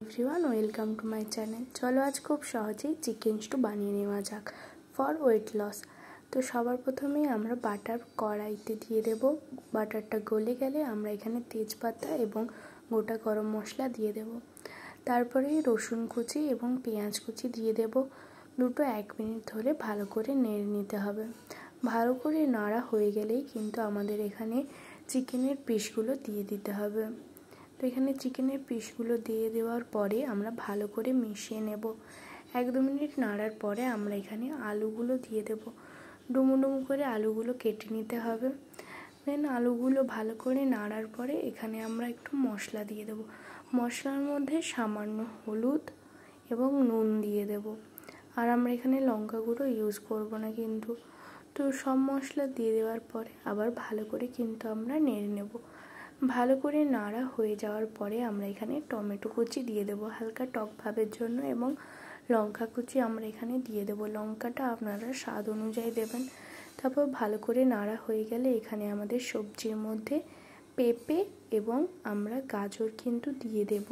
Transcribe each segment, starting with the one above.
Everyone welcome to my channel. चलो आज खूब सहजे चिकेन स्टू बानिए नेওয়া যাক फर वेट लस। तो सबार प्रथमेই আমরা বাটার কড়াইতে দিয়ে দেব। বাটারটা গলে গেলে আমরা এখানে তেজপাতা এবং গোটা গরম মশলা দিয়ে দেব। তারপরে রসুন কুচি এবং পেঁয়াজ কুচি দিয়ে দেব। দুটো 1 মিনিট ধরে ভালো করে নেড়ে নিতে হবে। ভালো করে নাড়া হয়ে গেলেই কিন্তু আমাদের এখানে চিকেনের পিসগুলো দিয়ে দিতে হবে। तो এখানে চিকেনের পিসগুলো দিয়ে দেওয়ার পরে আমরা ভালো করে মিশিয়ে নেব। 1-2 মিনিট নাড়ার পরে আমরা এখানে আলুগুলো দিয়ে দেব। ডুমো ডুমো করে আলুগুলো কেটে নিতে হবে। দেন আলুগুলো ভালো করে নাড়ার পরে এখানে আমরা একটু মশলা দিয়ে দেব। মশলার মধ্যে সামান্য হলুদ এবং নুন দিয়ে দেব। আর আমরা এখানে লঙ্কা গুঁড়ো ইউজ করব না কিন্তু। তো সব মশলা দিয়ে দেওয়ার পরে আবার ভালো করে কিন্তু আমরা নেড়ে নেব। ভালো করে নাড়া হয়ে যাওয়ার পরে আমরা এখানে টমেটো কুচি দিয়ে দেব হালকা টক ভাবের জন্য এবং লঙ্কা কুচি আমরা এখানে দিয়ে দেব। লঙ্কাটা আপনারা স্বাদ অনুযায়ী দেবেন। তারপর ভালো করে নাড়া হয়ে গেলে এখানে আমাদের সবজির মধ্যে পেঁপে এবং আমরা গাজর কিন্তু দিয়ে দেব।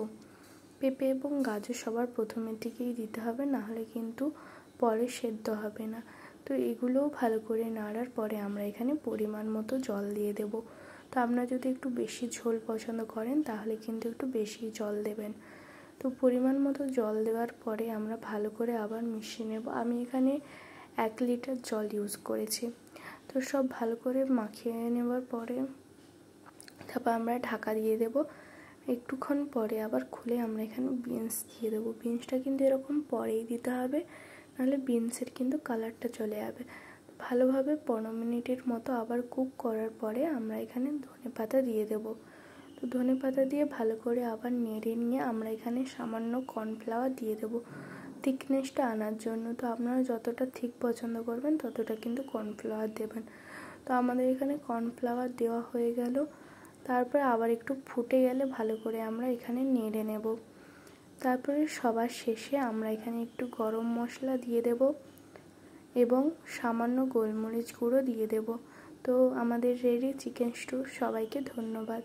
পেঁপে এবং গাজর সবার প্রথমের দিকেই দিতে হবে, না হলে কিন্তু পরে সেদ্ধ হবে না। তো এগুলোও ভালো করে নাড়ার পরে আমরা এখানে পরিমাণ মতো জল দিয়ে দেব। তো আপনারা যদি একটু বেশি ঝোল পছন্দ করেন তাহলে কিন্তু একটু বেশি জল দেবেন। তো পরিমাণ মতো জল দেওয়ার পরে আমরা ভালো করে আবার মিশিয়ে নেব। আমি এখানে 1 লিটার জল ইউজ করেছি। তো সব ভালো করে মাখিয়ে নেওয়ার পরে তারপর আমরা ঢাকা দিয়ে দেব। একটুক্ষণ পরে আবার খুলে আমরা এখানে বিনস দিয়ে দেব। বিনসটা কিন্তু এরকম পরেই দিতে হবে, নাহলে বিনসের কিন্তু কালারটা চলে যাবে। ভালোভাবে 15 মিনিটের মতো আবার কুক করার পরে আমরা এখানে ধনেপাতা দিয়ে দেব। তো ধনেপাতা দিয়ে ভালো করে আবার নেড়ে নিয়ে আমরা এখানে সামান্য কর্নফ্লাওয়ার দিয়ে দেব থিকনেসটা আনার জন্য। তো আপনারা যতটা থিক পছন্দ করবেন ততটা কিন্তু কর্নফ্লাওয়ার দেবেন। তো আমাদের এখানে কর্নফ্লাওয়ার দেওয়া হয়ে গেল। তারপরে আবার একটু ফুটে গেলে ভালো করে আমরা এখানে নেড়ে নেব। তারপরে সবার শেষে আমরা এখানে একটু গরম মশলা দিয়ে দেব এবং সামান্য গোলমরিচ গুঁড়ো দিয়ে দেব। তো আমাদের রেডি চিকেন স্টু। সবাইকে ধন্যবাদ।